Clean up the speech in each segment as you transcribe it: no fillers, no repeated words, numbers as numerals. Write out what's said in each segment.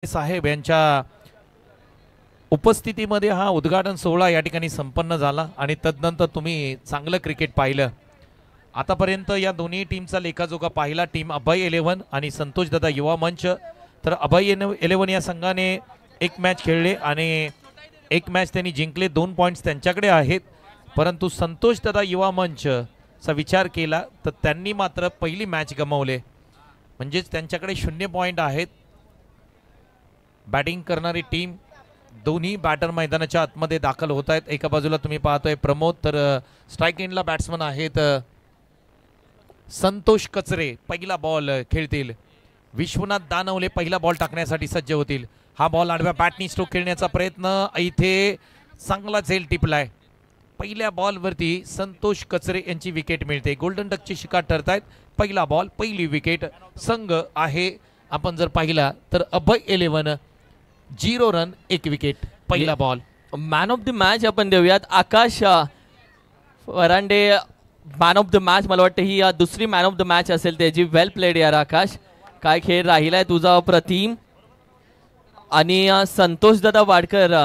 साहेब यांच्या उपस्थितीमध्ये हा उद्घाटन सोहळा या ठिकाणी संपन्न झाला आणि तदनंतर तुम्ही चांगलं क्रिकेट पाहिलं। आतापर्यंत या दोन्ही टीमचा लेखाजोखा पाहिला। टीम अभय 11 आणि संतोष दादा युवा मंच। तर अभय 11 या संघाने एक मॅच खेळले आणि एक मॅच त्यांनी जिंकले, 2 पॉइंट्स त्यांच्याकडे आहेत। परंतु संतोष दादा युवा मंचचा विचार केला तर त्यांनी मात्र पहिली मॅच गमावले, म्हणजेच त्यांच्याकडे 0 पॉइंट आहेत। बॅटिंग करणारी टीम दोन्ही बॅटर मैदानाच्या आतमध्ये दाखल होत आहेत। एका बाजूला तुम्ही पाहतोय प्रमोद, तर स्ट्राइक एंडला बॅट्समन आहेत संतोष कचरे, पहिला बॉल खेळतील। विश्वनाथ दानवले पहिला बॉल टाकण्यासाठी सज्ज होतील। हा बॉल आडव्या बॅटनी स्ट्रोक खेळण्याचा प्रयत्न, इथे चांगला झेल टिपलाय। पहिल्या बॉलवरती संतोष कचरे यांची विकेट मिळते। गोल्डन डकची शिकार ठरतायत। पहिला बॉल पहिली विकेट संघ आहे। आपण जर पाहिला तर अभय 11 0 रन 1 विकेट पहिला ball. Man of the match आपण देऊयात आकाश Varande. Man of the match मला वाटतं ही दुसरी मॅन ऑफ द मॅच असेल त्याची। वेल प्लेड यार आकाश, काय खेळ राहिलाय तुझा अप्रतिम। आणि संतोष दादा वाडकर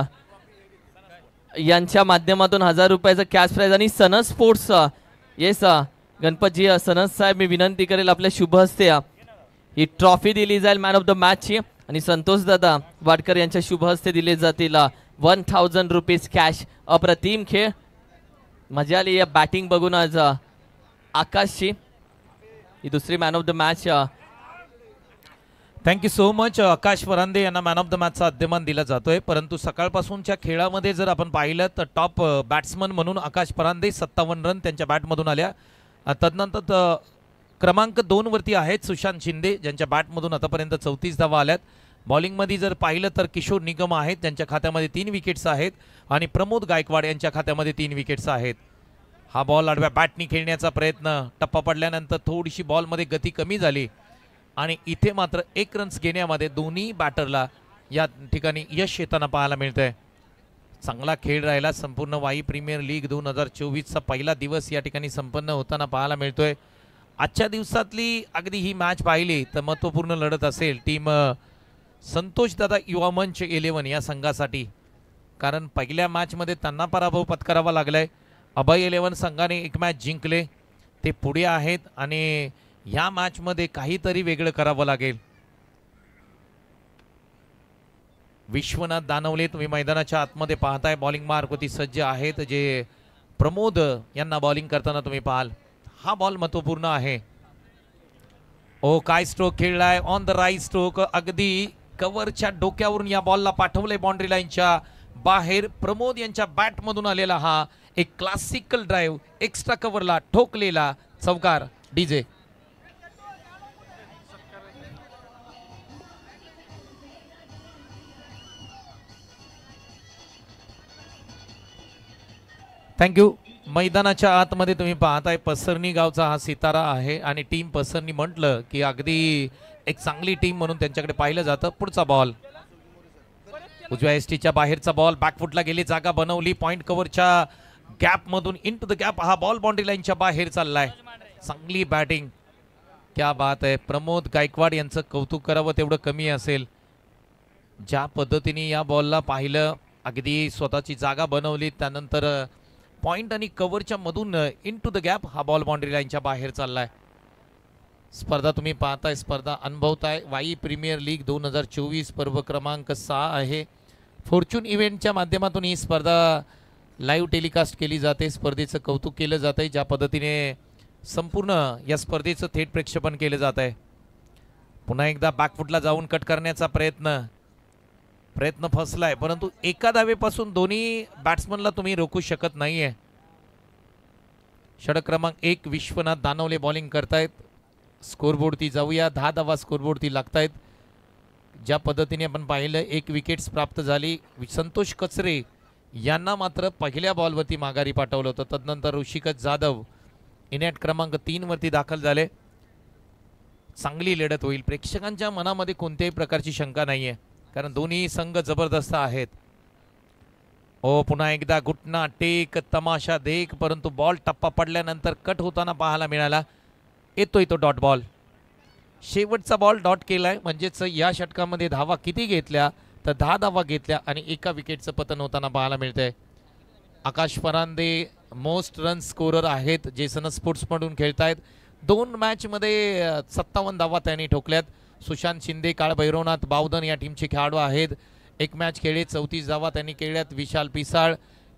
यांच्या माध्यमातून 1000 रुपयाचं कॅश प्राइज आणि सनस स्पोर्ट्स येस गणपतजी सनस साहेब मी विनंती करेल आपल्या शुभ हस्ते ही ट्रॉफी दिली जाईल मॅन ऑफ द मॅचची आणि संतोष दादा वाडकर यांच्या शुभ हस्ते दिले जातील 1000 रुपीज कॅश। अप्रतिम खेळ, मजा आली या बॅटिंग बघून आज आकाशची। ही दुसरी man of the match. Thank you so much. Akash Warande यांना मॅन ऑफ द मॅचचा अद्यमान दिला जातोय। परंतु सकाळपासूनच्या खेळामध्ये जर आपण पाहिलं तर टॉप बॅट्समन म्हणून आकाश परांदे 57 रन त्यांच्या बॅटमधून आल्या। तदनंतर क्रमांक 2 वरती आहेत सुशांत शिंदे, ज्यांच्या बॅटमधून आतापर्यंत 34 धावा आल्यात। बॉलिंगमध्ये जर पाहिलं तर किशोर निगम आहेत, त्यांच्या खात्यामध्ये 3 विकेट्स आहेत आणि प्रमोद गायकवाड यांच्या खात्यामध्ये 3 विकेट्स आहेत। हा बॉल आडव्या बॅटनी खेळण्याचा प्रयत्न, टप्पा पडल्यानंतर थोडीशी बॉलमध्ये गती कमी झाली आणि इथे मात्र 1 रन्स घेण्यामध्ये दोन्ही बॅटरला या ठिकाणी यश येताना पाहायला मिळतंय। चांगला खेळ राहिला। संपूर्ण वाई प्रीमियर लीग 2024चा पहिला दिवस या ठिकाणी संपन्न होताना पाहायला मिळतोय। आजच्या दिवसातली अगदी ही मॅच पाहिली तर महत्त्वपूर्ण लढत असेल टीम संतोष दादा युवा मंच 11 या संघासाठी, कारण पहिल्या मॅचमध्ये त्यांना पराभव पत्करावा लागलाय। अभय 11 संघाने एक मॅच जिंकले, ते पुढे आहेत आणि या मॅचमध्ये काहीतरी वेगळं करावं लागेल। विश्वनाथ दानवले तुम्ही मैदानाच्या आतमध्ये पाहताय, बॉलिंग मार्कवरती सज्ज आहेत, जे प्रमोद यांना बॉलिंग करताना तुम्ही पाहाल। हा बॉल महत्वपूर्ण आहे। ओ काय स्ट्रोक खेळलाय, ऑन द राईट स्ट्रोक, अगदी कव्हरच्या डोक्यावरून या बॉलला पाठवले बाउंड्री लाईनच्या बाहेर। प्रमोद यांच्या बॅटमधून आलेला हा एक क्लासिकल ड्राईव्ह, एक्स्ट्रा कव्हरला ठोकलेला चौकार डीजे। थँक्यू। मैदानाच्या आतमध्ये तुम्ही पाहताय पसरणी गावचा हा सितारा आहे आणि टीम पसरणी म्हटलं की अगदी एक चांगली टीम म्हणून त्यांच्याकडे पाहिलं जातं। पुढचा बॉल उजव्या एसटीच्या बाहेरचा बॉल, बॅकफुटला गेली, जागा बनवली, पॉइंट कव्हरच्या गॅप मधून इनटू द गॅप हा बॉल बाउंड्री लाईनच्या बाहेर चाललाय। चांगली बॅटिंग, क्या बात आहे। प्रमोद गायकवाड यांचं कौतुक करावं तेवढं कमी असेल। ज्या पद्धतीने या बॉलला पाहिलं, अगदी स्वतःची जागा बनवली, त्यानंतर पॉइंट आणि कव्हरच्या मधून इनटू द गॅप हा बॉल बाउंड्री लाईनच्या बाहेर चाललाय। स्पर्धा तुम्ही पाहताय, स्पर्धा अनुभवताय। वाई प्रीमियर लीग 2024 पर्व क्रमांक 6 आहे। फॉर्च्यून इव्हेंटच्या माध्यमातून ही स्पर्धा लाईव्ह टेलिकास्ट केली जाते। स्पर्धेचं कौतुक केलं जात आहे, ज्या पद्धतीने संपूर्ण या स्पर्धेचं थेट प्रक्षेपण केलं जात आहे। पुन्हा एकदा बॅकफुटला जाऊन कट करण्याचा प्रयत्न फसलाय, परंतु एका धावेपासून दोन्ही बॅट्समनला तुम्ही रोखू शकत नाहीये। षटक क्रमांक 1 विश्वनाथ दानवले बॉलिंग करतायत। स्कोरबोर्डती जाऊया, 10 धावा स्कोरबोर्डती लागतायत। ज्या पद्धतीने आपण पाहिलं 1 विकेट्स प्राप्त झाली। संतोष कचरे यांना मात्र पहिल्या बॉलवरती माघारी पाठवलं होतं। तदनंतर ऋषिकेश जाधव इनॅट क्रमांक 3 वरती दाखल झाले। चांगली लढत होईल, प्रेक्षकांच्या मनामध्ये कोणत्याही प्रकारची शंका नाहीये, कारण दोन्ही संघ जबरदस्त आहेत। ओ पुन्हा एकदा घुटना टेक, तमाशा देख, परंतु बॉल टप्पा पडल्यानंतर कट होताना पाहायला मिळाला। येतोय तो डॉट बॉल। शेवटचा बॉल डॉट केलाय, म्हणजेच या षटकामध्ये धावा किती घेतल्या तर 10 धावा घेतल्या आणि एका विकेटचं पतन होताना पाहायला मिळतंय. आकाश फरांदे मोस्ट रन स्कोरर आहेत जे सन स्पोर्ट्समधून खेळतायत. 2 मॅचमध्ये 57 धावा त्यांनी ठोकल्यात. सुशांत शिंदे, काळभैरवनाथ बावधन या टीमचे खेळाडू आहेत. 1 मॅच खेळले 34 धावा त्यांनी केल्यात. विशाल पिसाळ,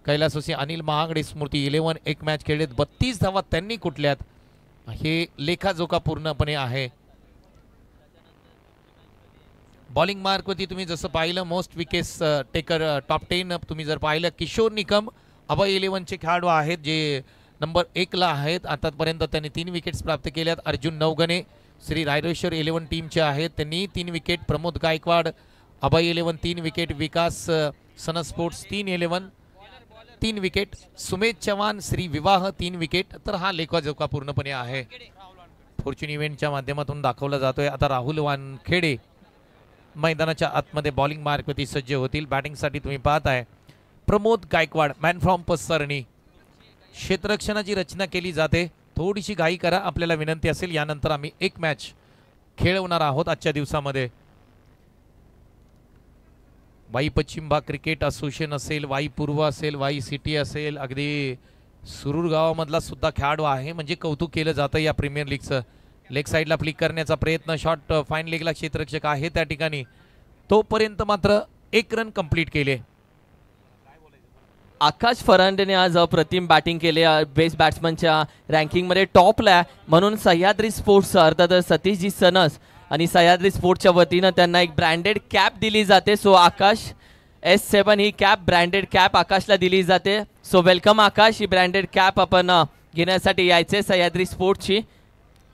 कैलासोसी, अनिल महागडे, स्मृती 11 1 मॅच खेळलेत 32 धावा त्यांनी कुठल्यात. हे लेखाजोखा पूर्णपणे आहे. बॉलिंग मार्कवरती तुम्ही जसं पाहिलं मोस्ट विकेट्स टेकर टॉप 10 तुम्ही जर पाहिलं किशोर निकम अभय 11चे खेळाडू आहेत जे नंबर 1ला आहेत. आतापर्यंत त्यांनी 3 विकेट्स प्राप्त केल्यात. अर्जुन नवगणे श्री रायरेश्वर 11 टीमचे आहेत, त्यांनी 3 विकेट. प्रमोद गायकवाड अभय 11 3 विकेट. विकास सन स्पोर्ट्स 3-11 3 विकेट. सुमेध चव्हाण श्री विवाह 3 विकेट. तर हा लेखाजोखा पूर्णपणे आहे. फॉर्च्यून इव्हेंटच्या माध्यमातून दाखवला जातोय. आता राहुल वानखेडे मैदानाच्या आतमध्ये बॉलिंग मार्कवरती सज्ज होतील. बॅटिंगसाठी तुम्ही पाहताय प्रमोद गायकवाड मॅन फ्रॉम पसरणी. क्षेत्ररक्षणाची रचना केली जाते. थोडीशी घाई करा, आपल्याला विनंती असेल. यानंतर आम्ही 1 मॅच खेळवणार आहोत आजच्या दिवसामध्ये. वाई पश्चिम भाग क्रिकेट असोसिएशन असेल, वाई पूर्व असेल, वाई सिटी असेल, अगदी सुरूर गावामधला सुद्धा खेळाडू आहे, म्हणजे कौतुक केलं जातं या प्रीमियर लीगचं. लेग साईडला फ्लिक करण्याचा प्रयत्न, शॉट फाईन लेगला क्षेत्ररक्षक आहे त्या ठिकाणी. तोपर्यंत मात्र 1 रन कंप्लीट केले. आकाश फरांडेने आज अप्रतिम बॅटिंग केले. बेस्ट बॅट्समनच्या रँकिंगमध्ये टॉपला आहे. म्हणून सह्याद्री स्पोर्ट्स अर्थात सतीशजी सनस आणि सह्याद्री स्पोर्ट्सच्या वतीनं त्यांना एक ब्रँडेड कॅप दिली जाते. सो आकाश S7 ही कॅप ब्रँडेड कॅप आकाशला दिली जाते. So welcome Akash. ही ब्रँडेड कॅप आपण घेण्यासाठी यायचे सह्याद्री स्पोर्ट्सची.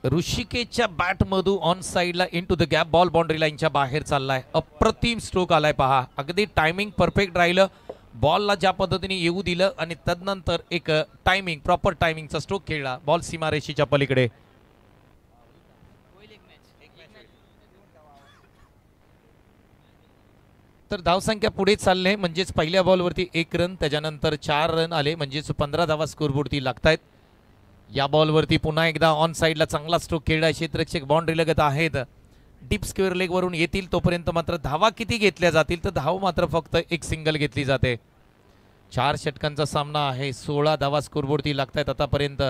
ऋषिकेशच्या बॅटमधून ऑन साईडला in to the gap ball boundary लाईनच्या बाहेर चाललाय. अप्रतिम स्ट्रोक आलाय पहा. अगदी टायमिंग परफेक्ट राहिलं. बॉलला ज्या पद्धतीने येऊ दिलं आणि तदनंतर एक टायमिंग प्रॉपर टायमिंगचा स्ट्रोक खेळला. बॉल सीमारेषेच्या पलीकडे. तर धावसंख्या पुढे चालले, म्हणजेच पहिल्या बॉलवरती 1 रन, त्याच्यानंतर 4 रन आले, म्हणजेच 15 धावा स्कोरबोर्डती लागतायत. या बॉलवरती पुन्हा एकदा ऑन साईडला चांगला स्ट्रोक खेळला. क्षेत्ररक्षक बाउंड्री लगत आहेत. डीप स्क्वेअर लेग वरून येतील तोपर्यंत मात्र धावा किती घेतल्या जातील तर धाव मात्र फक्त 1 सिंगल घेतली जाते. 4 षटकांचा सामना आहे. 16 धावा स्कोरबोर्डती लागतायत आतापर्यंत.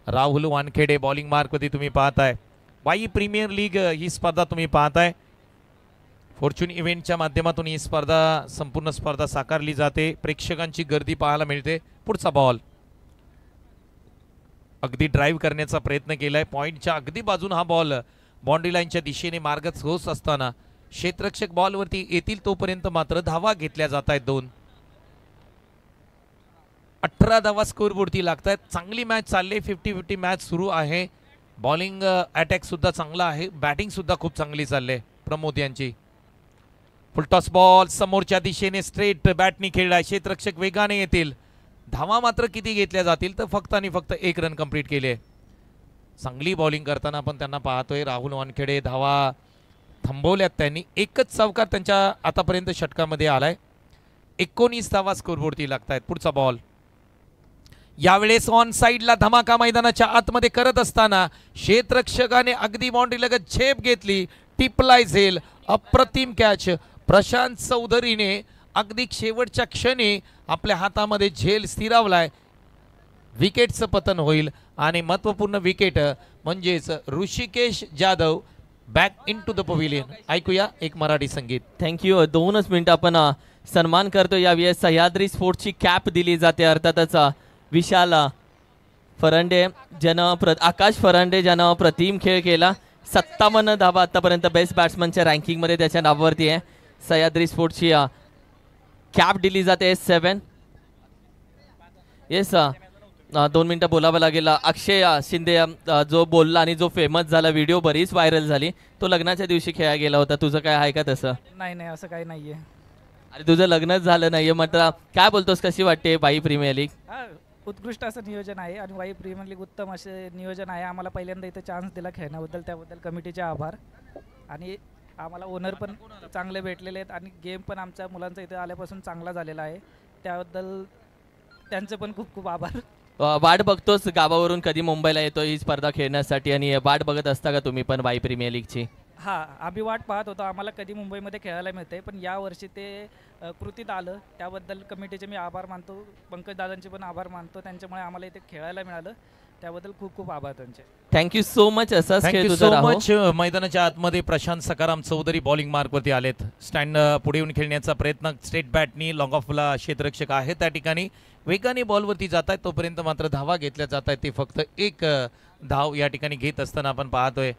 राहुल वानखेडे बॉलिंग मार्कवरती तुम्ही पाहताय. वाई प्रीमियर लीग ही स्पर्धा तुम्ही पाहताय. फॉर्च्यून इव्हेंटच्या माध्यमातून ही स्पर्धा संपूर्ण स्पर्धा साकारली जाते. प्रेक्षकांची गर्दी पाहायला मिळते. पुढचा बॉल अगदी ड्राईव्ह करण्याचा प्रयत्न केलाय. पॉइंटच्या अगदी बाजून हा बॉल बाउंड्री लाईनच्या दिशेने मार्गच होत असताना क्षेत्ररक्षक बॉलवरती येतील तोपर्यंत मात्र धावा घेतल्या जात आहेत 2. 18 धावा स्कोरबोर्डती लागतायत. चांगली मॅच चालली. 50-50 मॅच सुरू आहे. बॉलिंग अटॅक सुद्धा चांगला आहे. बॅटिंग सुद्धा खूप चांगली चालली आहे प्रमोद यांची. फुलटॉस बॉल समोरच्या दिशेने स्ट्रेट बॅटनी खेळलाय. क्षेत्ररक्षक वेगाने येतील. धावा मात्र किती घेतल्या जातील तर फक्त आणि फक्त 1 रन कंप्लीट केले. चांगली बॉलिंग करताना आपण त्यांना पाहतोय. राहुल वानखेडे धावा थांबवल्यात त्यांनी. एकच चौकार त्यांच्या आतापर्यंत षटकामध्ये आलाय. 19 धावा स्कोरबोर्डती लागतायत. पुढचा बॉल यावेळेस ऑन साईडला धमाका मैदानाच्या आतमध्ये करत असताना क्षेत्ररक्षकाने अगदी बाउंड्री लगत झेप घेतली. टिपलाय झेल. अप्रतिम कॅच. प्रशांत चौधरीने अगदी शेवटच्या क्षणी आपल्या हातामध्ये झेल स्थिरावलाय. विकेटचं पतन होईल आणि महत्वपूर्ण विकेट म्हणजेच Rishikesh Jadhav back in to the pavilion. ऐकूया एक मराठी संगीत. थँक्यू. 2च मिनिट आपण सन्मान करतो. यावेळी सह्याद्री स्पोर्ट्सची कॅप दिली जाते. अर्थातच विशाल फरांडे ज्यानं आकाश फरांडे ज्यानं प्रतिम खेळ केला. 57 धावा आतापर्यंत बेस्ट बॅट्समनच्या रँकिंगमध्ये त्याच्या नावावरती आहे. सह्याद्री स्पोर्ट्सची कॅप दिली जाते S7. येस 2 मिनिटं बोलावं लागेल. अक्षय शिंदे जो बोलला आणि जो फेमस झाला, व्हिडिओ बरीच व्हायरल झाली, तो लग्नाच्या दिवशी खेळा गेला होता. तुझं काय आहे का तसं? नाही असं काही नाहीये. अरे तुझं लग्नच झालं नाहीये म्हटलं. काय बोलतोस, कशी वाटते वाई प्रीमियर लीग? उत्कृष्ट असं नियोजन आहे आणि वाई प्रीमियर लीग उत्तम असे नियोजन आहे. आम्हाला पहिल्यांदा इथं चान्स दिला खेळण्याबद्दल, त्याबद्दल कमिटीचे आभार. आणि आम्हाला ओनर पण चांगले भेटलेले आहेत आणि गेम पण आमच्या मुलांचा इथे आल्यापासून चांगला झालेला आहे. त्याबद्दल त्यांचे पण खूप खूप आभार. वाट बघतोच गावावरून कधी मुंबईला येतो ही स्पर्धा खेळण्यासाठी, आणि वाट बघत असता का तुम्ही पण वाई प्रीमियर लीगची? हां, आम्ही वाट पाहत होतो आम्हाला कधी मुंबईमध्ये खेळायला मिळते, पण यावर्षी ते कृतीत आलं. त्याबद्दल कमिटीचे मी आभार मानतो, पंकज दादांचे पण आभार मानतो. त्यांच्यामुळे आम्हाला इथे खेळायला मिळालं, त्याबद्दल खूप खूप आभार त्यांचे. Thank you so much. असाच खेळ थँक्यू तुझा सो राहो. मच. मैदानाच्या आतमध्ये प्रशांत सकाराम चौधरी बॉलिंग मार्कवरती आलेत. स्टँड पुढे येऊन खेळण्याचा प्रयत्न स्ट्रेट बॅटनी लॉंग ऑफला क्षेत्ररक्षक आहे त्या ठिकाणी वेगाने बॉलवरती जात आहेत, तोपर्यंत मात्र धावा घेतल्या जात आहेत. ते फक्त एक धाव या ठिकाणी घेत असताना आपण पाहतोय.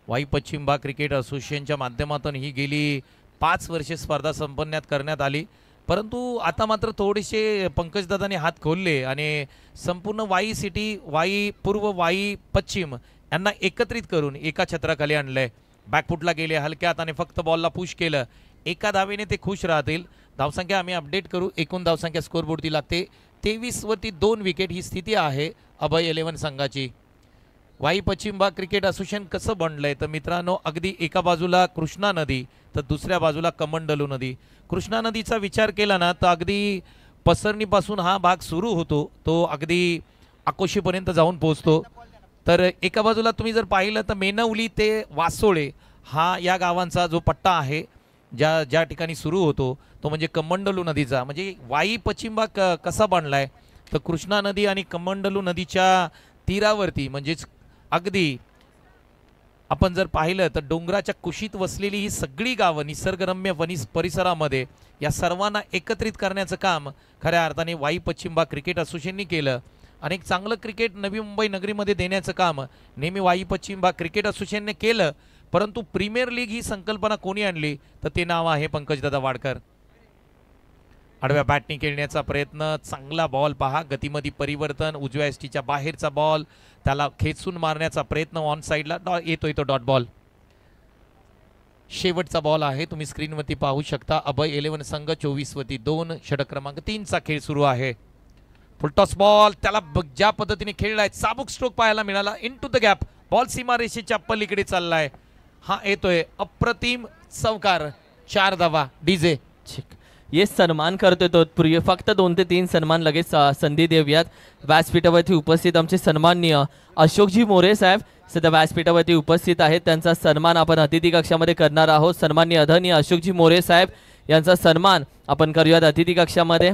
वाई पश्चिम भाग क्रिकेट असोसिएशनच्या माध्यमातून ही गेली 5 वर्षे स्पर्धा संपन्नात करण्यात आली, परंतु आता मात्र थोडेसे पंकजदादांनी हात खोलले आणि संपूर्ण वाई सिटी, वाई पूर्व, वाई पश्चिम यांना एकत्रित करून एका छत्राखाली आणलंय. बॅकफुटला गेले हलक्यात आणि फक्त बॉलला पुश केलं. एका धावेने ते खुश राहतील. धावसंख्या आम्ही अपडेट करू. एकूण धावसंख्या स्कोरबोर्डती लागते 23 वरती 2 विकेट ही स्थिती आहे अभय 11 संघाची. वाई पश्चिम भाग क्रिकेट असोसिएशन कसं बनलंय तर मित्रांनो, अगदी एका बाजूला कृष्णा नदी तर दुसऱ्या बाजूला कमंडलू नदी. कृष्णा नदीचा विचार केला ना तर अगदी पसरणीपासून हा भाग सुरू होतो, तो अगदी आकोशीपर्यंत जाऊन पोहोचतो. तर एका बाजूला तुम्ही जर पाहिलं तर मेनवली ते वासोळे हा या गावांचा जो पट्टा आहे, ज्या ठिकाणी सुरू होतो तो म्हणजे कमंडलू नदीचा. म्हणजे वाई पश्चिम भाग कसा बनलाय तर कृष्णा नदी आणि कमंडलू नदीच्या तीरावरती, म्हणजेच अगदी आपण जर पाहिलं तर डोंगराच्या कुशीत वसलेली ही सगळी गावं निसर्गरम्य परिसरामध्ये या सर्वांना एकत्रित करण्याचं काम खऱ्या अर्थाने वाई पश्चिम भाग क्रिकेट असोसिएशननी केलं. आणि एक चांगलं क्रिकेट नवी मुंबई नगरीमध्ये देण्याचं काम नेहमी वाई पश्चिम भाग क्रिकेट असोसिएशनने केलं, परंतु प्रीमियर लीग ही संकल्पना कोणी आणली तर ते नाव आहे पंकजदादा वाडकर. आडव्या बॅटनी खेळण्याचा प्रयत्न, चांगला बॉल पहा, गतीमध्ये परिवर्तन, उजव्या एसटीच्या बाहेरचा बॉल, त्याला खेचून मारण्याचा प्रयत्न ऑन साईडला येतोय तो डॉट बॉल. शेवटचा बॉल आहे, तुम्ही स्क्रीनवरती पाहू शकता. अभय 11 संघ 24 वरती 2, षटक क्रमांक 3चा खेळ सुरू आहे. फुलटॉस बॉल, त्याला ज्या पद्धतीने खेळलाय चाबूक स्ट्रोक पाहायला मिळाला, इनटू द गॅप, बॉल सीमारेषेच्या पलीकडे चाललाय. हा येतोय अप्रतिम चौकार, 4 धावा. डीजे ये सन्मान करतोय तो फक्त 2 ते 3 सन्मान लगेच संधी देऊयात. व्यासपीठावरती उपस्थित आमचे सन्माननीय अशोकजी मोरे साहेब सध्या व्यासपीठावरती उपस्थित आहेत, त्यांचा सन्मान आपण अतिथी कक्षामध्ये करणार आहोत. सन्माननीय आदरणीय अशोकजी मोरे साहेब यांचा सन्मान आपण करूयात अतिथी कक्षामध्ये.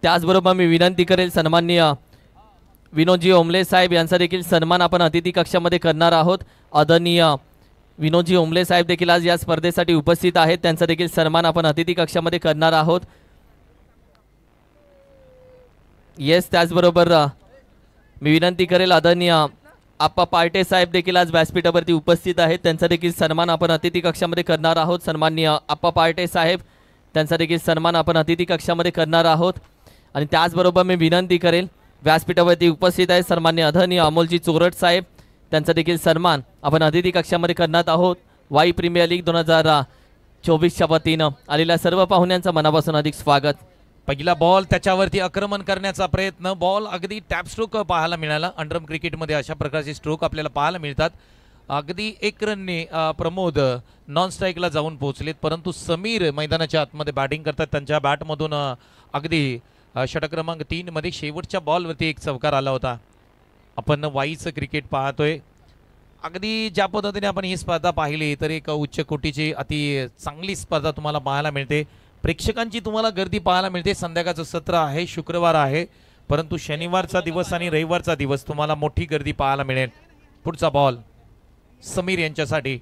त्याचबरोबर मी विनंती करेल सन्माननीय विनोदजी ओमले साहेब यांचा देखील सन्मान आपण अतिथी कक्षामध्ये करणार आहोत. आदरणीय विनोदजी ओमले साहेब देखील आज या स्पर्धेसाठी उपस्थित आहेत, त्यांचा देखील सन्मान आपण अतिथी कक्षामध्ये करणार आहोत. येस, त्याचबरोबर मी विनंती करेल आदरणीय आप्पा पार्टे साहेब देखील आज व्यासपीठावरती उपस्थित आहेत, त्यांचा देखील सन्मान आपण अतिथी कक्षामध्ये करणार आहोत. सन्माननीय आप्पा पार्टे साहेब त्यांचा देखील सन्मान आपण अतिथी कक्षामध्ये करणार आहोत. आणि त्याचबरोबर मी विनंती करेल व्यासपीठावरती उपस्थित आहे सन्माननीय आदरणीय अमोलजी चोरट साहेब, त्यांचा देखील सन्मान आपण अतिथी कक्षामध्ये करणार आहोत. वाई प्रीमियर लीग 2024च्या वतीनं आलेल्या सर्व पाहुण्यांचं मनापासून अधिक स्वागत. पहिला बॉल, त्याच्यावरती आक्रमण करण्याचा प्रयत्न, बॉल अगदी टॅप स्ट्रोक पाहायला मिळाला. अंडरम क्रिकेटमध्ये अशा प्रकारचे स्ट्रोक आपल्याला पाहायला मिळतात. अगदी 1 रनने प्रमोद नॉन स्ट्राईकला जाऊन पोहोचलेत, परंतु समीर मैदानाच्या आतमध्ये बॅटिंग करतात. त्यांच्या बॅटमधून अगदी षटक क्रमांक 3 मध्ये शेवटच्या बॉलवरती एक चौकार आला होता. आपण वाईचं क्रिकेट पाहतोय. अगदी ज्या पद्धतीने आपण ही स्पर्धा पाहिली तर एक उच्च कोटीची अति चांगली स्पर्धा तुम्हाला पाहायला मिळते. प्रेक्षकांची तुम्हाला गर्दी पाहायला मिळते. संध्याकाळचं सत्र आहे, शुक्रवार आहे, परंतु शनिवारचा दिवस आणि रविवारचा दिवस तुम्हाला मोठी गर्दी पाहायला मिळेल. पुढचा बॉल समीर यांच्यासाठी.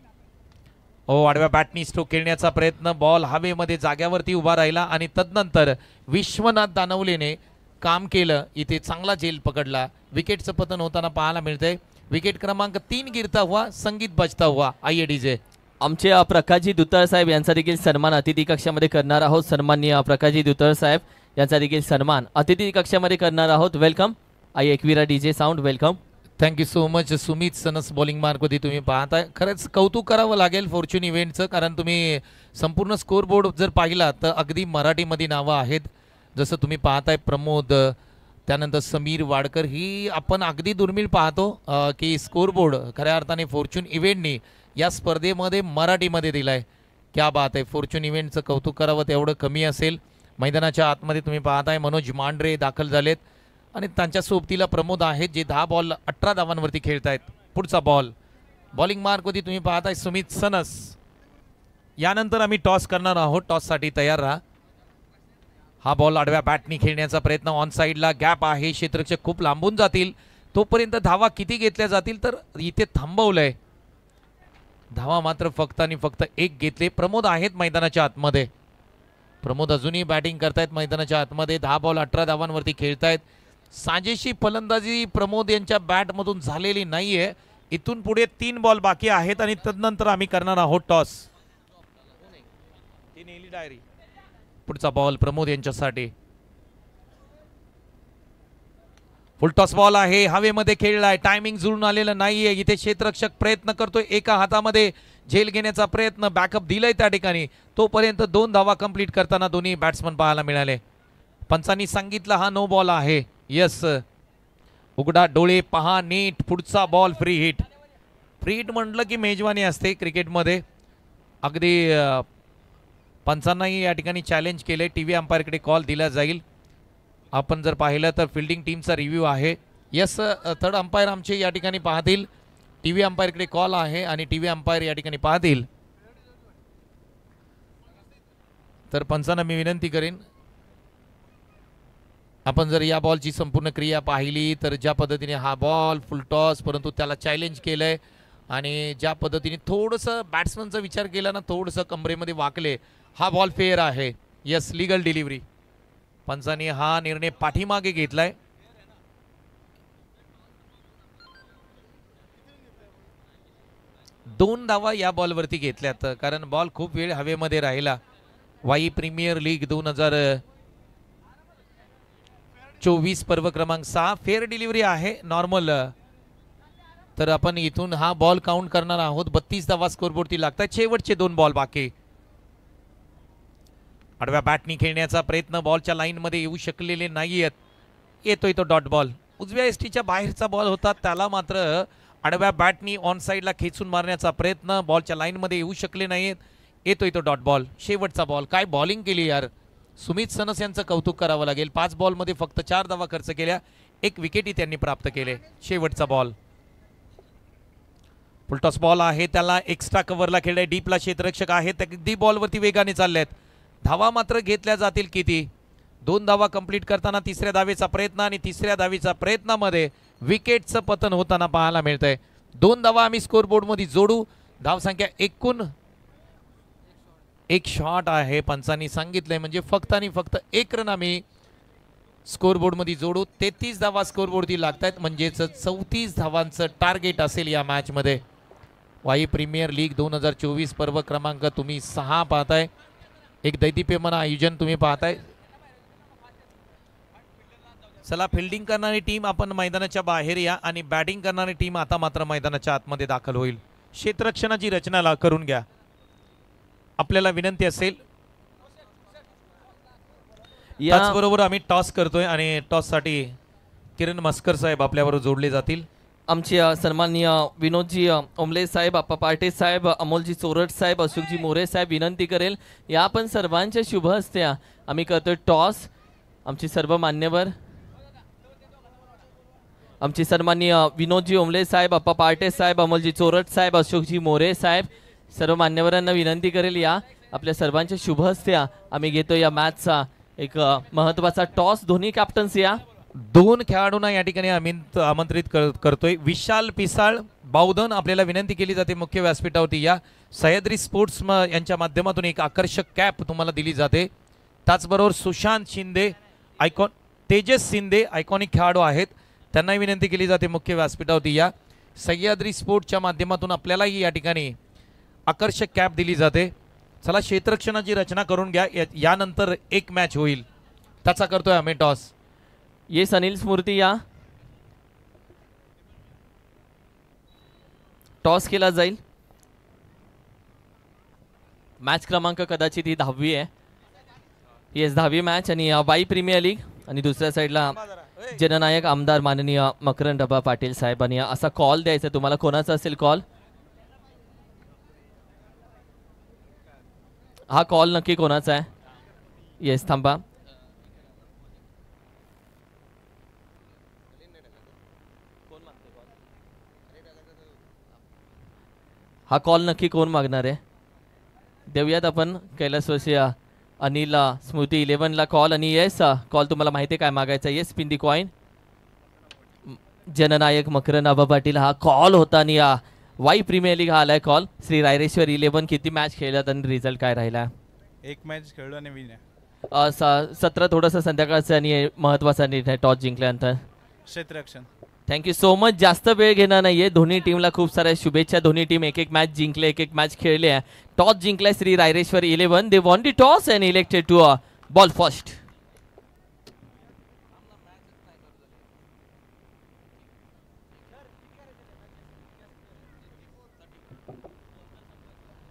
आडव्या बॅटनी स्ट्रोक खेळण्याचा प्रयत्न, बॉल हवेमध्ये जाग्यावरती उभा राहिला आणि तदनंतर विश्वनाथ दानवलेने काम केलं. इथे चांगला झेल पकडला. विकेटचं पतन होताना पाहायला मिळतंय. विकेट क्रमांक 3 गिरता हुआ, संगीत बजता हुआ. आइए डीजे. आमचे प्रकाशजी दुतळ साहेब यांचा देखील सन्मान अतिथी कक्षामध्ये करणार आहोत. सन्माननीय प्रकाशजी दुतळ साहेब यांचा देखील सन्मान अतिथी कक्षामध्ये करणार आहोत. वेलकम. आइए Ekvira DJ sound welcome. Thank you so much. Sumit Sanas bowling मार्कवरती तुम्ही पाहताय. खरंच कौतुक करावं लागेल फॉर्च्यून इव्हेंटचं, कारण तुम्ही संपूर्ण स्कोरबोर्ड जर पाहिला तर अगदी मराठीमध्ये नावं आहेत. जसं तुम्ही पाहताय प्रमोद, त्यानंतर समीर वाडकर, ही आपण अगदी दुर्मिळ पाहतो की स्कोरबोर्ड खऱ्या अर्थाने फॉर्च्यून इव्हेंटनी या स्पर्धेमध्ये मराठीमध्ये दिलाय. क्या बात आहे. फॉर्च्यून इव्हेंटचं कौतुक करावं तेवढं कमी असेल. मैदानाच्या आतमध्ये तुम्ही पाहताय मनोज मांढरे दाखल झालेत आणि त्यांच्या सोबतीला प्रमोद आहेत जे 10 बॉल 18 धावांवरती खेळतायत. पुढचा बॉल बॉलिंग मार्कवरती तुम्ही पाहताय सुमित सनस. यानंतर आम्ही टॉस करणार आहोत. टॉससाठी तयार राहा. हा बॉल आडव्या बॅटनी खेळण्याचा प्रयत्न. ऑन साईडला गॅप आहे, क्षेत्ररक्षक खूप लांबून जातील. तोपर्यंत धावा किती घेतल्या जातील तर इथे थांबवलंय. धावा मात्र फक्त आणि फक्त 1 घेतले. प्रमोद आहेत मैदानाच्या आतमध्ये. प्रमोद अजूनही बॅटिंग करतायत मैदानाच्या आतमध्ये. 10 बॉल 18 धावांवरती खेळतायत. साजेशी फलंदाजी प्रमोद यांच्या बॅटमधून झालेली नाहीये. इथून पुढे 3 बॉल बाकी आहेत आणि तदनंतर आम्ही करणार आहोत टॉस. पुढचा बॉल प्रमोद यांच्यासाठी. फुल टॉस बॉल आहे. हवेमध्ये खेळलाय. टायमिंग जुळून आलेलं नाहीये. इथे क्षेत्ररक्षक प्रयत्न करतोय. एका हातामध्ये झेल घेण्याचा प्रयत्न. बॅकअप दिलंय त्या ठिकाणी. तोपर्यंत 2 धावा कंप्लीट करताना दोन्ही बॅट्समन पाहायला मिळाले. पंचांनी सांगितलं हा नो बॉल आहे. यस, उघडा डोळे पहा नीट. पुढचा ball free hit. Free hit म्हटलं की मेजवानी असते क्रिकेटमध्ये. अगदी पंचांनाही या ठिकाणी चॅलेंज केले. टीव्ही अंपायरकडे कॉल दिला जाईल. आपण जर पाहिलं तर फिल्डिंग टीमचा रिव्ह्यू आहे. यस, थर्ड अंपायर आमचे या ठिकाणी पाहतील. टीव्ही अंपायरकडे कॉल आहे आणि टीव्ही अंपायर या ठिकाणी पाहतील. तर पंचांना मी विनंती करेन, आपण जर या बॉलची संपूर्ण क्रिया पाहिली तर ज्या पद्धतीने हा बॉल फुल टॉस, परंतु त्याला चॅलेंज केलंय आणि ज्या पद्धतीने थोडंसं बॅट्समनचा विचार केला ना, थोडंसं कमरेमध्ये वाकले. हा बॉल फेअर आहे. Yes, legal delivery. पंचांनी हा निर्णय पाठीमागे घेतलाय. दोन धावा या बॉलवरती घेतल्यात कारण बॉल खूप वेळ हवेमध्ये राहिला. वाई प्रीमियर लीग 2024 पर्व क्रमांक 6 फेअर डिलिव्हरी आहे नॉर्मल. तर आपण इथून हा बॉल काउंट करणार आहोत. 32 धावा स्कोरबोर्डती लागतात. शेवटचे 2 बॉल बाकी. आडव्या बॅटनी खेळण्याचा प्रयत्न. बॉलच्या लाईनमध्ये येऊ शकलेले नाहीयेत. येतोय तो डॉट बॉल. उजव्या एसटीच्या बाहेरचा बॉल होता, त्याला मात्र आडव्या बॅटनी ऑन साईडला खेचून मारण्याचा प्रयत्न. बॉलच्या लाईनमध्ये येऊ शकले नाहीत. येतोय तो डॉट बॉल. शेवटचा बॉल. काय बॉलिंग केली यार. सुमित सनस यांचं कौतुक करावं लागेल. 5 बॉलमध्ये फक्त 4 धावा खर्च केल्या. 1 विकेटही त्यांनी प्राप्त केले. शेवटचा बॉल. फुलटॉस बॉल आहे. त्याला एक्स्ट्रा कव्हरला खेळलाय. डीपला क्षेत्ररक्षक आहेत. अगदी बॉलवरती वेगाने चाललेत. धावा मात्र घेतल्या जातील किती. 2 धावा कंप्लीट करताना तिसऱ्या धावेचा प्रयत्न आणि तिसऱ्या धावेच्या प्रयत्नामध्ये विकेटचं पतन होताना पाहायला मिळतंय. 2 धावा आम्ही स्कोरबोर्डमध्ये जोडू. धावसंख्या एकूण 1 शॉट आहे. पंचांनी सांगितलंय म्हणजे फक्त आणि फक्त 1 रन आम्ही स्कोरबोर्डमध्ये जोडू. 33 धावा स्कोरबोर्डती लागतात म्हणजेच 34 धावांचं टार्गेट असेल या मॅचमध्ये. वाई प्रीमियर लीग 2024 पर्व क्रमांक तुम्ही 6 पाहताय. एक दैदिप्यमान आयोजन तुम्ही पाहताय. चला, फिल्डिंग करणारी टीम आपण मैदानाच्या बाहेर या आणि बॅटिंग करणारी टीम आता मात्र मैदानाच्या आतमध्ये दाखल होईल. क्षेत्ररक्षणाची रचना करून घ्या. आपल्याला विनंती असेल. त्याचबरोबर आम्ही टॉस करतोय आणि टॉससाठी किरण मस्कर साहेब आपल्याबरोबर जोडले जातील. आमचे सन्माननीय विनोदजी ओमले साहेब, आप्पा पाटे साहेब, अमोलजी चोरट साहेब, अशोकजी मोरे साहेब विनंती करेल या आपण सर्वांच्या शुभ हस्ते आम्ही करतोय टॉस. आमचे सर्व मान्यवर, आमचे सन्माननीय विनोदजी ओमले साहेब, अप्पा पाटे साहेब, अमोलजी चोरट साहेब, अशोकजी मोरे साहेब सर्व मान्यवरांना विनंती करेल या आपल्या सर्वांच्या शुभ हस्ते आम्ही घेतो या मॅचचा एक महत्त्वाचा टॉस. दोन्ही कॅप्टन्स या 2 खेळाडूंना या ठिकाणी आमंत्रित करतोय. विशाल पिसाळ बावधन आपल्याला विनंती केली जाते मुख्य व्यासपीठावरती या. सह्याद्री स्पोर्ट्स यांच्या माध्यमातून एक आकर्षक कॅप तुम्हाला दिली जाते. त्याचबरोबर सुशांत शिंदे, तेजस शिंदे आयकॉनिक खेळाडू आहेत, त्यांनाही विनंती केली जाते मुख्य व्यासपीठावरती या. सह्याद्री स्पोर्ट्सच्या माध्यमातून आपल्यालाही या ठिकाणी आकर्षक कॅप दिली जाते. चला, क्षेत्ररक्षणाची रचना करून घ्या. यानंतर एक मॅच होईल, त्याचा करतोय आम्ही टॉस. येस अनिल स्मृती या. टॉस केला जाईल. मॅच क्रमांक कदाचित ही 10वी आहे. येस 10वी मॅच आणि वाई प्रीमियर लीग आणि दुसऱ्या साईडला जननायक आमदार माननीय मकरंद डबा पाटील साहेबांनी असा कॉल द्यायचा. तुम्हाला कोणाचा असेल कॉल? हा कॉल नक्की कोणाचा आहे? येस थांबा. हा कॉल नक्की कोण मागणार आहे? देऊयात आपण कैलासवासी अनिल स्मृती 11ला कॉल. आणि येस कॉल तुम्हाला माहिती आहे काय मागायचं? येस स्पिन दी कॉइन. जननायक मकरन आबा पाटील हा कॉल होता. आणि वाई प्रीमियर लीग हा आलाय कॉल. श्री रायरेश्वर 11 किती मॅच खेळल्यात आणि रिझल्ट काय राहिला? एक मॅच खेळलो आणि विन आहे. 17 थोडंसं संध्याकाळचं आणि महत्त्वाचा निर्णय टॉस जिंकल्यानंतर. क्षेत्ररक्षण. Thank you so much. जास्त वेळ घेणार नाहीये. दोन्ही टीमला खूप साऱ्या शुभेच्छा. दोन्ही टीम एक एक मॅच जिंकले, एक एक मॅच खेळले आहे. टॉस जिंकलाय Shri Raireshwar 11. They won the toss and elected to bowl first.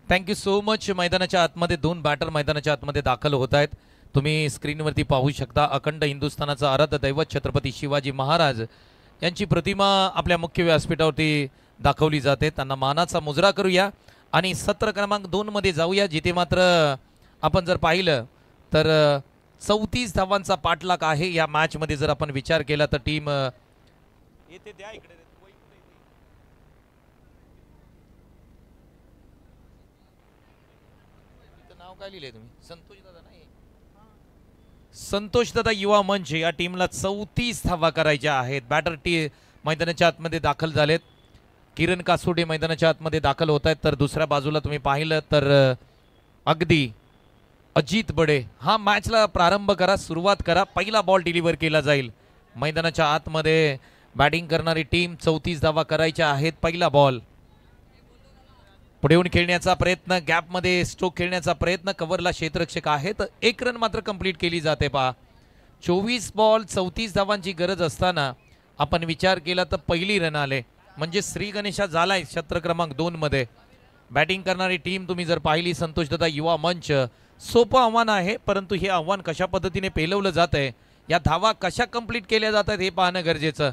Thank you so much. मैदानाच्या आतमध्ये 2 बॅटर मैदानाच्या आतमध्ये दाखल होत आहेत. तुम्ही स्क्रीनवरती पाहू शकता. अखंड हिंदुस्थानाचा आराध्य दैवत छत्रपती शिवाजी महाराज यांची प्रतिमा आपल्या मुख्य व्यासपीठावरती दाखवली जाते. त्यांना मानाचा मुजरा करूया आणि सत्र क्रमांक 2 मध्ये जाऊया, जिथे मात्र आपण जर पाहिलं तर 34 धावांचा पाठलाग आहे या मॅचमध्ये. जर आपण विचार केला तर टीम येथे द्या इकडे नाव काय लिहिले तुम्ही? संतोष दादा नाही, संतोष दादा युवा मंच या टीमला 34 धावा करायच्या आहेत. बॅटर मैदानाच्या आतमध्ये दाखल झालेत. किरण कासोडे मैदानाच्या आतमध्ये दाखल होत आहेत. तर दुसऱ्या बाजूला तुम्ही पाहिलं तर अगदी अजित बडे हा मॅचला प्रारंभ करा, सुरुवात करा. पहिला बॉल डिलिव्हर केला जाईल. मैदानाच्या आतमध्ये बॅटिंग करणारी टीम 34 धावा करायच्या आहेत. पहिला बॉल पुढे येऊन खेळण्याचा प्रयत्न, गॅपमध्ये स्ट्रोक खेळण्याचा प्रयत्न. कव्हरला क्षेत्ररक्षक आहेत. 1 रन मात्र कंप्लीट केली जाते. पहा 24 बॉल 34 धावांची गरज असताना आपण विचार केला तर पहिली रन आले, म्हणजे श्री गणेशा झालाय क्षेत्र क्रमांक 2 मध्ये. बॅटिंग करणारी टीम तुम्ही जर पाहिली संतोष दादा युवा मंच, सोपं आव्हान आहे, परंतु हे आव्हान कशा पद्धतीने पेलवलं जात आहे, या धावा कशा कंप्लीट केल्या जात आहेत हे पाहणं गरजेचं.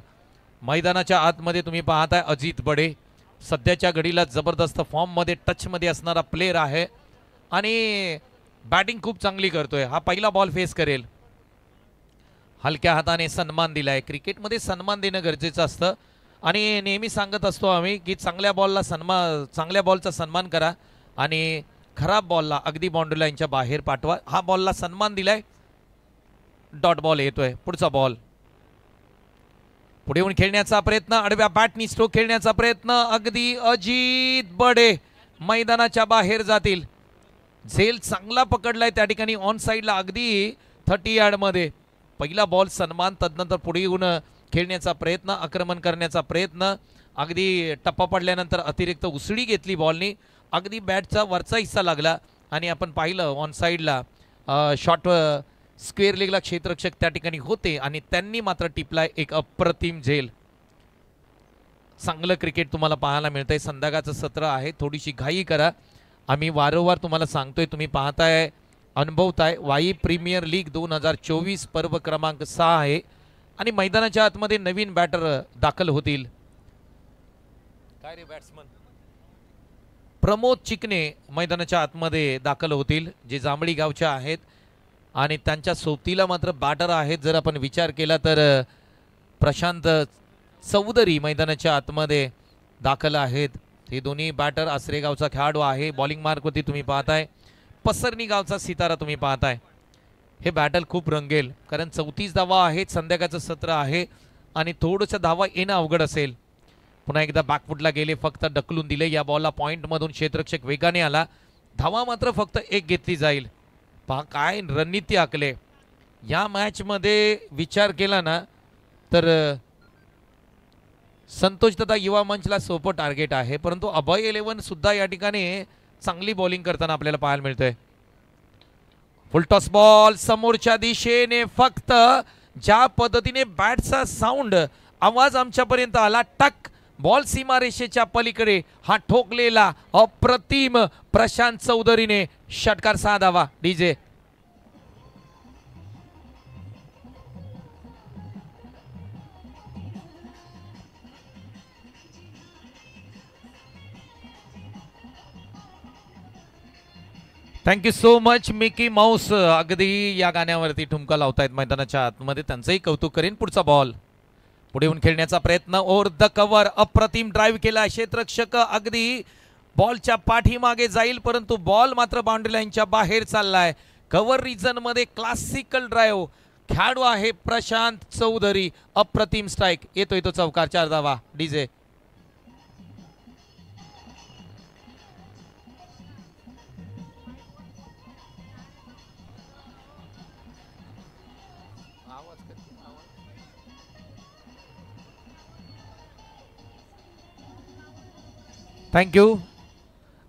मैदानाच्या आतमध्ये तुम्ही पाहताय अजित बडे सध्याच्या घडीला जबरदस्त फॉर्ममध्ये टचमध्ये असणारा प्लेयर आहे आणि बॅटिंग खूप चांगली करतोय. हा पहिला बॉल फेस करेल. हलक्या हाताने सन्मान दिलाय. क्रिकेटमध्ये सन्मान देणं गरजेचं असतं आणि नेहमी सांगत असतो आम्ही की चांगल्या बॉलचा सन्मान करा आणि खराब बॉलला अगदी बाउंड्री लाईनच्या बाहेर पाठवा. हा बॉलला सन्मान दिलाय. डॉट बॉल येतोय. पुढचा बॉल पुढे येऊन खेळण्याचा प्रयत्न, आडव्या बॅटनी स्ट्रोक खेळण्याचा प्रयत्न. अगदी अजित बडे मैदानाच्या बाहेर जातील. झेल चांगला पकडलाय त्या ठिकाणी ऑन साईडला अगदी 30 यार्डमध्ये. पहिला बॉल सन्मान. तदनंतर पुढे येऊन खेळण्याचा प्रयत्न, आक्रमण करण्याचा प्रयत्न. अगदी टप्पा पडल्यानंतर अतिरिक्त उसळी घेतली बॉलनी. अगदी बॅटचा वरचा हिस्सा लागला आणि आपण पाहिलं ऑन साईडला शॉर्ट स्क्वेअर लेगला क्षेत्ररक्षक त्या ठिकाणी होते आणि त्यांनी मात्र टिपलाय एक अप्रतिम झेल. चांगलं क्रिकेट तुम्हाला पाहायला मिळतंय. संध्याकाळचं सत्र आहे, थोडीशी घाई करा. आम्ही वारंवार तुम्हाला सांगतोय, तुम्ही पाहताय, अनुभवताय. वाई प्रीमियर लीग 2024 पर्व क्रमांक 6 आहे आणि मैदानाच्या आतमध्ये नवीन बॅटर दाखल होतील. काय रे बॅट्समन? प्रमोद चिकणे मैदानाच्या आतमध्ये दाखल होतील, जे जांभळी गावच्या आहेत आणि त्यांच्या सोबतीला मात्र बॅटर आहेत. जर आपण विचार केला तर प्रशांत चौधरी मैदानाच्या आतमध्ये दाखल आहेत. हे दोन्ही बॅटर आसरे गावचा खेळाडू आहे. बॉलिंग मार्कवरती तुम्ही पाहताय पसरणी गावचा सितारा तुम्ही पाहताय. हे बॅटल खूप रंगेल, कारण 34 धावा आहेत. संध्याकाळचं सत्र आहे आणि थोडंसं धावा येणं अवघड असेल. पुन्हा एकदा बॅकफुटला गेले, फक्त ढकलून दिले. या बॉलला पॉईंटमधून क्षेत्ररक्षक वेगाने आला. धावा मात्र फक्त 1 घेतली जाईल. पहा काय रणनीती आखले या मॅचमध्ये. विचार केला ना तर संतोष दादा युवा मंचला सोपं टार्गेट आहे, परंतु अभय 11 सुद्धा या ठिकाणी चांगली बॉलिंग करताना आपल्याला पाहायला मिळतंय. फुलटॉस बॉल समोरच्या दिशेने. फक्त ज्या पद्धतीने बॅटचा साऊंड आवाज आमच्यापर्यंत आला, टक बॉल सीमारेषेच्या पलीकडे हा ठोकलेला अप्रतिम प्रशांत चौधरीने षटकार साधावा. DJ thank you so much. Mickey Mouse अगदी या गाण्यावरती ठुमका लावतायत मैदानाच्या आतमध्ये, त्यांचंही कौतुक करेन. पुढचा बॉल पुढे येऊन खेळण्याचा प्रयत्न. ओव्हर द कव्हर अप्रतिम ड्राईव्ह केला क्षेत्ररक्षक. अगदी बॉलच्या पाठीमागे जाईल, परंतु बॉल मात्र बाउंड्री लाईनच्या बाहेर चाललाय. कव्हर रिजन मध्ये क्लासिकल ड्राईव्ह खेळाडू आहे प्रशांत चौधरी. अप्रतिम स्ट्राईक येतोय तो चौकार. 4 धावा. डीजे थँक्यू,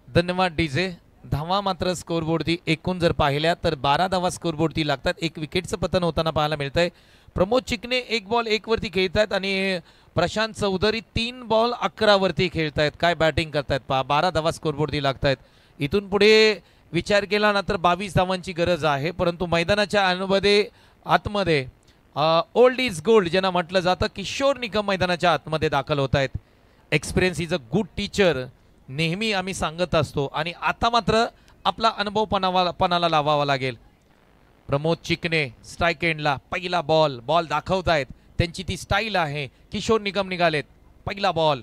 धन्यवाद डीजे. धावा मात्र स्कोरबोर्डती एकूण जर पाहिल्या तर 12 धावा स्कोरबोर्डती लागतात. एक विकेटचं पतन होताना पाहायला मिळतंय. प्रमोद चिकणे 1 बॉल 1 वरती खेळतायत आणि प्रशांत चौधरी 3 बॉल 11 वरती खेळतायत. काय बॅटिंग करतायत पहा. 12 धावा स्कोरबोर्डती लागतायत. इथून पुढे विचार केला ना तर 22 धावांची गरज आहे, परंतु मैदानाच्या आतमध्ये ओल्ड इज गोल्ड ज्यांना म्हटलं जातं, किशोर निकम मैदानाच्या आतमध्ये दाखल होत आहेत. Experience is a good teacher नेहमी आम्ही सांगत असतो आणि आता मात्र आपला अनुभव पणाला लावावा लागेल. प्रमोद चिकणे स्ट्राईक एंडला पहिला बॉल दाखवतायत. त्यांची ती स्टाईल आहे. किशोर निकम निघालेत. पहिला बॉल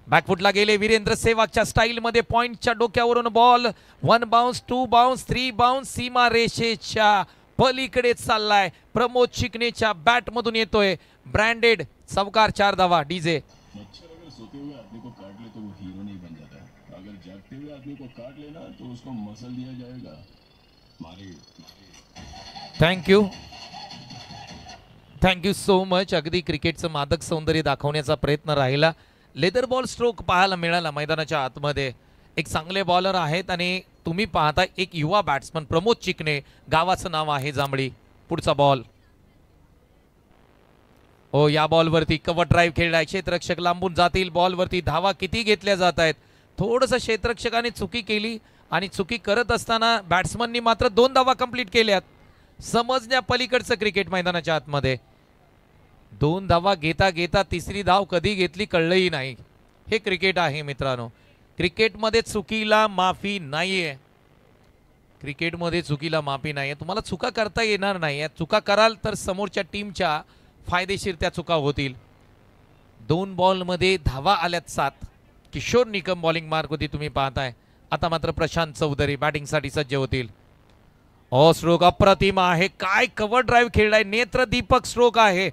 बॅकफुटला गेले. वीरेंद्र सेहवागच्या स्टाईलमध्ये पॉइंटच्या डोक्यावरून बॉल 1 बाउन्स 2 बाउन्स 3 बाउन्स सीमा रेषेच्या पलीकडे चाललाय. प्रमोद चिकणेच्या बॅट मधून येतोय ब्रँडेड चौकार. 4 धावा. डीजे मच्छर अगर सोते हुए आदमी को काट ले तो वो हीरो नहीं बन जाता है. अगर जागते हुए आदमी को काट लेना तो उसको मसल दिया जाएगा. Thank you so much. अगदी क्रिकेटचं मादक सौंदर्य दाखवण्याचा प्रयत्न राहिला. लेदर बॉल स्ट्रोक पाहायला मिळाला मैदानाच्या आतमध्ये. एक चांगले बॉलर आहेत आणि तुम्ही पाहता एक युवा बॅट्समन प्रमोद चिकणे. गावाचं नाव आहे जांभळी. पुढचा बॉल. हो, या बॉलवरती कव्हर ड्राईव्ह खेळलाय. क्षेत्ररक्षक लांबून जातील. बॉलवरती धावा किती घेतल्या जात आहेत. थोडंसं क्षेत्ररक्षकाने चुकी केली आणि चुकी करत असताना बॅट्समननी मात्र 2 धावा कंप्लीट केल्यात. समजण्या पलीकडचं क्रिकेट मैदानाच्या आतमध्ये. 2 धावा घेता घेता 3री धाव कधी घेतली कळलंही नाही. हे क्रिकेट आहे मित्रांनो. क्रिकेटमध्ये चुकीला माफी नाहीये. क्रिकेटमध्ये चुकीला माफी नाहीये. तुम्हाला चुका करता येणार नाही. चुका कराल तर समोरच्या टीमच्या फायदेशीर त्या चुका होतील. 2 बॉलमध्ये धावा आल्यात 7. किशोर निकम बॉलिंग मार्क होती तुम्ही पाहताय. आता मात्र प्रशांत चौधरी बॅटिंगसाठी सज्ज होतील. स्ट्रोक अप्रतिम आहे. काय कव्हर ड्राईव्ह खेळलाय. नेत्रदीपक स्ट्रोक आहे.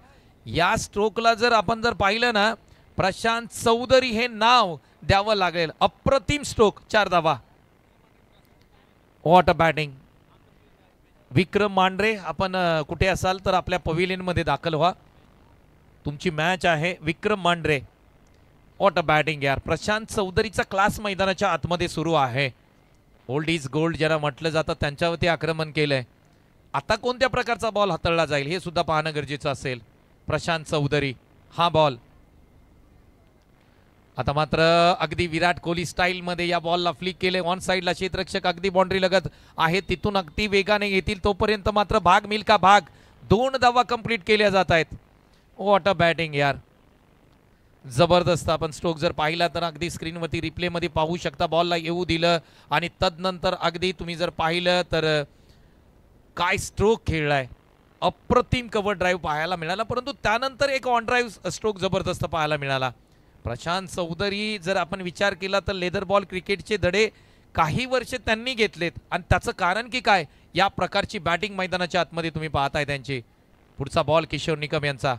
या स्ट्रोकला जर आपण पाहिलं ना, प्रशांत चौधरी हे नाव द्यावं लागेल. अप्रतिम स्ट्रोक. 4 धावा. What a batting. Vikram Mandhare, आपण कुठे असाल तर आपल्या पवेलियनमध्ये दाखल व्हा. तुमची मॅच आहे. विक्रम मांढरे. व्हॉट अ बॅटिंग यार. प्रशांत चौधरीचा क्लास मैदानाच्या आतमध्ये सुरू आहे. ओल्ड इज गोल्ड ज्यांना म्हटलं जातं त्यांच्यावरती आक्रमण केलंय. आता कोणत्या प्रकारचा बॉल हाताळला जाईल हे सुद्धा पाहणं गरजेचं असेल. प्रशांत चौधरी हा बॉल. आता मात्र अगदी विराट कोहली स्टाईलमध्ये या बॉलला फ्लिक केले. ऑन साईडला क्षेत्ररक्षक अगदी बाउंड्री लगत आहे. तिथून अगदी वेगाने येतील तोपर्यंत मात्र भाग मिल्का भाग. 2 धावा कंप्लीट केल्या जात आहेत. व्हॉट अ बॅटिंग यार. जबरदस्त. आपण स्ट्रोक जर पाहिला तर अगदी स्क्रीनवरती रिप्लेमध्ये पाहू शकता. बॉलला येऊ दिलं आणि तदनंतर अगदी तुम्ही जर पाहिलं तर काय स्ट्रोक खेळलाय. अप्रतिम कव्हर ड्राईव्ह पाहायला मिळाला, परंतु त्यानंतर एक ऑन ड्राईव्ह स्ट्रोक जबरदस्त पाहायला मिळाला. प्रशांत चौधरी जर आपण विचार केला तर लेदर बॉल क्रिकेटचे धडे काही वर्ष त्यांनी घेतलेत आणि त्याचं कारण की काय, या प्रकारची बॅटिंग मैदानाच्या आतमध्ये तुम्ही पाहताय त्यांची. पुढचा बॉल किशोर निकम यांचा.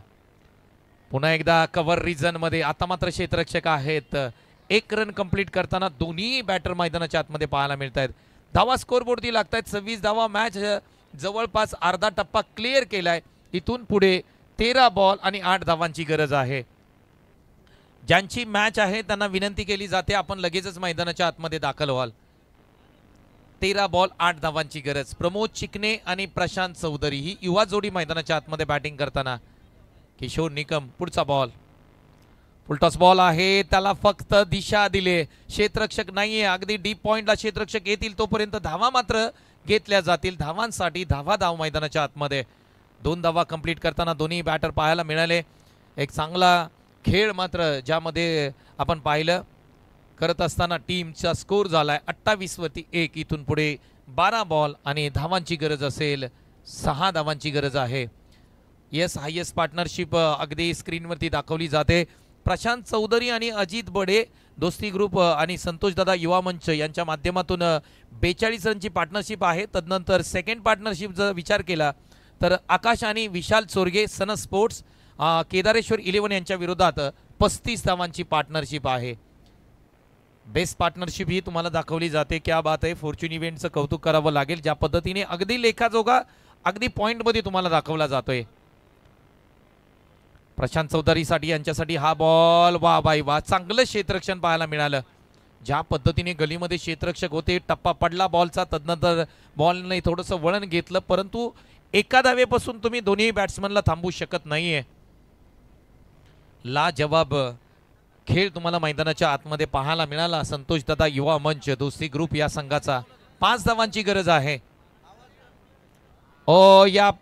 पुन्हा एकदा कव्हर रिजन मध्ये. आता मात्र क्षेत्ररक्षक आहेत. 1 रन कंप्लीट करताना दोन्ही बॅटर मैदानाच्या आतमध्ये पाहायला मिळत आहेत. धावा स्कोरबोर्डती लागतायत. 26 धावा. मॅच जवळपास अर्धा टप्पा क्लिअर केलाय. इथून पुढे 13 बॉल आणि 8 धावांची गरज आहे. ज्यांची मॅच आहे त्यांना विनंती केली जाते आपण लगेचच मैदानाच्या आतमध्ये दाखल व्हाल. 13 बॉल 8 धावांची गरज. प्रमोद चिकणे आणि प्रशांत चौधरी ही युवा जोडी मैदानाच्या आतमध्ये बॅटिंग करताना. किशोर निकम. पुढचा बॉल. फुलटॉस बॉल आहे. त्याला फक्त दिशा दिले. क्षेत्ररक्षक नाहीये. अगदी डीप पॉइंटला क्षेत्ररक्षक येतील तोपर्यंत धावा मात्र घेतल्या जातील. धावांसाठी धाव मैदानाच्या आतमध्ये. 2 धावा कंप्लीट करताना दोन्ही बॅटर पाहायला मिळाले. एक चांगला खेळ मात्र ज्यामध्ये आपण पाहिलं करत असताना टीमचा स्कोर झालाय 28 वरती 1. इथून पुढे 12 बॉल आणि धावांची गरज असेल. 6 धावांची गरज आहे. येस, हायेस्ट पार्टनरशिप अगदी स्क्रीनवरती दाखवली जाते. प्रशांत चौधरी आणि अजित बडे दोस्ती ग्रुप आणि संतोष दादा युवा मंच यांच्या माध्यमातून 42 रनची पार्टनरशिप आहे. तदनंतर सेकंड पार्टनरशिप जर विचार केला तर आकाश आणि विशाल चोरगे सन स्पोर्ट्स केदारेश्वर 11 यांच्या विरोधात 35 धावांची पार्टनरशिप आहे. बेस्ट पार्टनरशिप ही तुम्हाला दाखवली जाते. क्या बात आहे. फॉर्च्यून इव्हेंटचं कौतुक करावं लागेल ज्या पद्धतीने अगदी लेखाजोगा अगदी पॉइंटमध्ये तुम्हाला दाखवला जातोय. प्रशांत चौधरीसाठी यांच्यासाठी हा बॉल वा बाई वा चांगलं क्षेत्ररक्षण पाहायला मिळालं. ज्या पद्धतीने गलीमध्ये क्षेत्ररक्षक होते टप्पा पडला बॉलचा तदनंतर बॉलने थोडंसं वळण घेतलं परंतु एका धावेपासून तुम्ही दोन्ही बॅट्समनला थांबवू शकत नाहीये. लाजवाब खेळ तुम्हाला मैदानाच्या आतमध्ये पाहायला मिळाला. संतोष दादा युवा मंच दोस्ती ग्रुप या संघाचा 5 धावांची गरज आहे.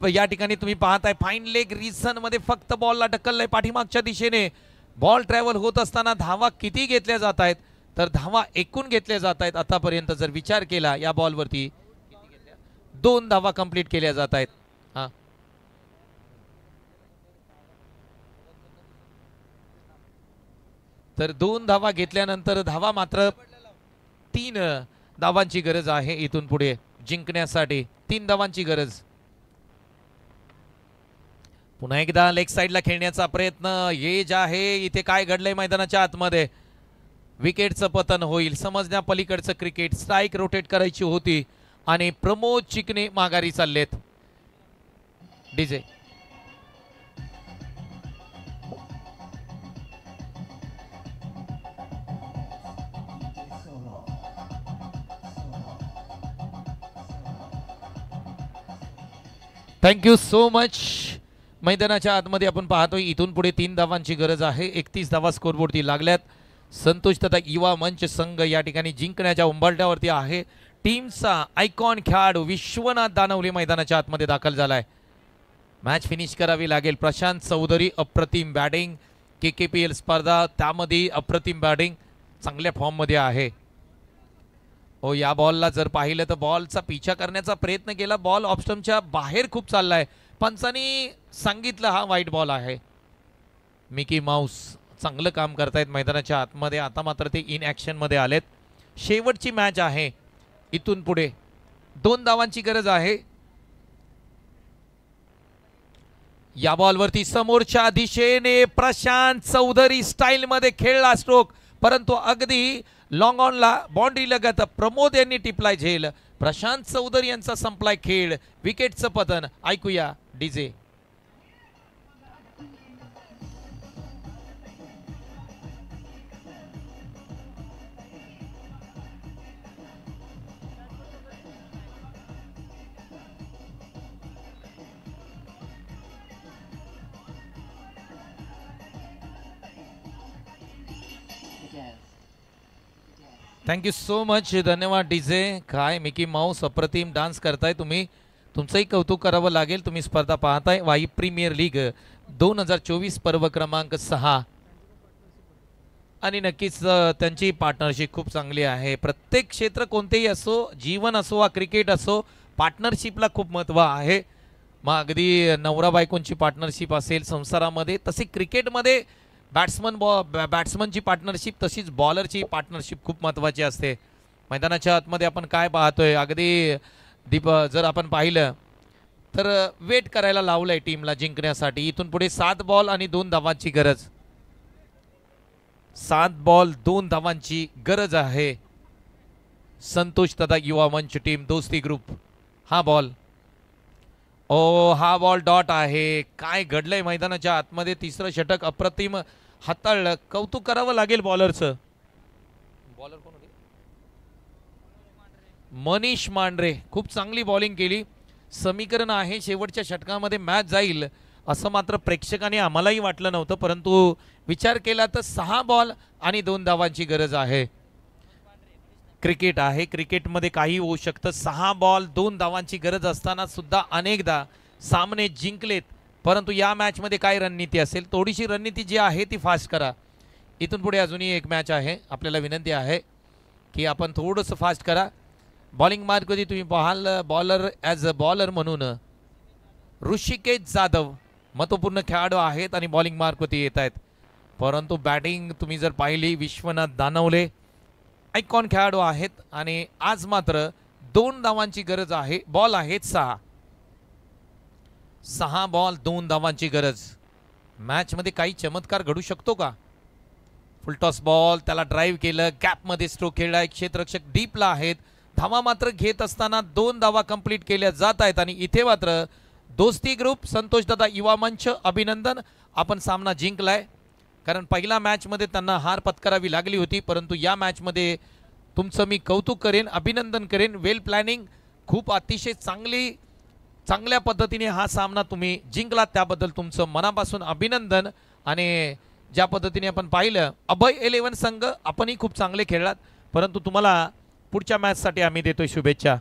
या ठिकाणी तुम्ही पाहताय फाईन लेग रिसन मध्ये फक्त बॉलला ढकललंय पाठीमागच्या दिशेने. बॉल ट्रॅव्हल होत असताना धावा किती घेतल्या जात आहेत तर धावा एकूण घेतल्या जात आहेत. आतापर्यंत जर विचार केला या बॉलवरती 2 धावा कंप्लीट केल्या जात आहेत. हा तर 2 धावा घेतल्यानंतर धावा मात्र 3 धावांची गरज आहे. इथून पुढे जिंकण्यासाठी 3 धावांची गरज. पुन्हा एकदा लेग साइडला खेळण्याचा प्रयत्न. एज आहे इथे काय घडलंय मैदानाच्या आतमध्ये. विकेटचं पतन होईल समजण्या पलीकडचं क्रिकेट. स्ट्राईक रोटेट करायची होती आणि प्रमोद चिकणे माघारी चाललेत. DJ thank you so much. मैदानाच्या आतमध्ये आपण पाहतोय इथून पुढे 3 धावांची गरज आहे. 31 धावा स्कोरबोर्डती लागल्यात. संतोष तथा युवा मंच संघ या ठिकाणी जिंकण्याच्या उंबरठ्यावरती आहे. टीमचा आयकॉन खेळाडू विश्वनाथ दानवले मैदानाच्या आतमध्ये दाखल झालाय. मॅच फिनिश करावी लागेल. प्रशांत चौधरी अप्रतिम बॅटिंग. KKPL स्पर्धा त्यामध्ये अप्रतिम बॅटिंग चांगल्या फॉर्ममध्ये आहे. या बॉलला जर पाहिलं तर बॉलचा पिछा करण्याचा प्रयत्न केला. बॉल ऑफस्टम्पच्या बाहेर खूप चाललाय. पंचांनी सांगितलं हा वाईट बॉल आहे. मिकी माऊस चांगलं काम करतायत मैदानाच्या आतमध्ये. आता मात्र ते इन ॲक्शन मध्ये आलेत. शेवटची मॅच आहे. इथून पुढे 2 धावांची गरज आहे. या बॉलवरती समोरच्या दिशेने प्रशांत चौधरी स्टाईल मध्ये खेळला स्ट्रोक परंतु अगदी लॉंग ऑनला बाउंड्री लगत प्रमोद यांनी टिपलाय झेल. प्रशांत चौधरी यांचा संपलाय खेळ. विकेटचं पतन. ऐकूया डीजे. Thank you so much. धन्यवाद डीजे. काय मिकी माऊस अप्रतिम डान्स करताय तुम्ही. तुमचंही कौतुक करावं लागेल. तुम्ही स्पर्धा पाहताय वाई प्रीमियर लीग 2024 पर्व क्रमांक 6 आणि नक्कीच त्यांची पार्टनरशिप खूप चांगली आहे. प्रत्येक क्षेत्र कोणतेही असो जीवन असो वा क्रिकेट असो पार्टनरशिपला खूप महत्त्व आहे. मग अगदी नवरा बायकोंची पार्टनरशिप असेल संसारामध्ये तसे क्रिकेटमध्ये बॅट्समनची पार्टनरशिप तशीच बॉलरची पार्टनरशिप खूप महत्त्वाची असते. मैदानाच्या आतमध्ये आपण काय पाहतोय अगदी जर आपण पाहिलं तर वेट करायला लावलंय टीमला जिंकण्यासाठी. इथून पुढे 7 बॉल आणि 2 धावांची गरज. 7 बॉल 2 धावांची गरज आहे. संतोष तथा युवा मंच टीम दोस्ती ग्रुप. हा बॉल हा बॉल डॉट आहे. काय घडलंय मैदानाच्या आतमध्ये. तिसरं षटक अप्रतिम हाताळलं. कौतुक करावं लागेल बॉलरचं. बॉलर कोण होते. मनीष मांढरे खूप चांगली बॉलिंग केली. समीकरण आहे शेवटच्या षटकामध्ये मॅच जाईल असं मात्र प्रेक्षकांनी आम्हालाही वाटलं नव्हतं परंतु विचार केला तर 6 बॉल आणि 2 धावांची गरज आहे. क्रिकेट आहे. क्रिकेटमध्ये काही होऊ शकतं. 6 बॉल 2 धावांची गरज असताना सुद्धा अनेकदा सामने जिंकलेत परंतु या मॅचमध्ये काय रणनीती असेल. थोडीशी रणनीती जी आहे ती फास्ट करा. इथून पुढे अजूनही एक मॅच आहे. आपल्याला विनंती आहे की आपण थोडंसं फास्ट करा. बॉलिंग मार्कमध्ये तुम्ही पाहाल बॉलर ॲज अ बॉलर म्हणून ऋषिकेश जाधव महत्त्वपूर्ण खेळाडू आहेत आणि बॉलिंग मार्कवरती येत आहेत. परंतु बॅटिंग तुम्ही जर पाहिली विश्वनाथ दानवले आयकॉन खेळाडू आहेत आणि आज मात्र 2 धावांची गरज आहे. बॉल आहेत 6 बॉल 2 धावांची गरज. मॅच मध्ये काही चमत्कार घडू शकतो का? फुलटॉस बॉल, त्याला ड्राईव्ह केलं, गॅप मध्ये स्ट्रोक खेळलाय, क्षेत्ररक्षक डीपला आहेत. धावा मात्र घेत असताना 2 धावा कंप्लीट केल्या जात आहेत आणि इथे मात्र दोस्ती ग्रुप संतोष दादा युवा मंच अभिनंदन, आपण सामना जिंकलाय. कारण पहिल्या मॅच मध्ये त्यांना हार पत्करावी लागली होती, परंतु या मॅच मध्ये तुमचं मी कौतुक करेन, अभिनंदन करेन. वेल प्लॅनिंग, खूप अतिशय चांगल्या पद्धतीने हा सामना तुम्ही जिंकलात, त्याबद्दल तुमचं मनापासून अभिनंदन. आणि ज्या पद्धतीने आपण पाहिलं अभय 11 संघ आपणही खूप चांगले खेळलात, परंतु तुम्हाला पुढच्या मॅचसाठी आम्ही देतोय शुभेच्छा.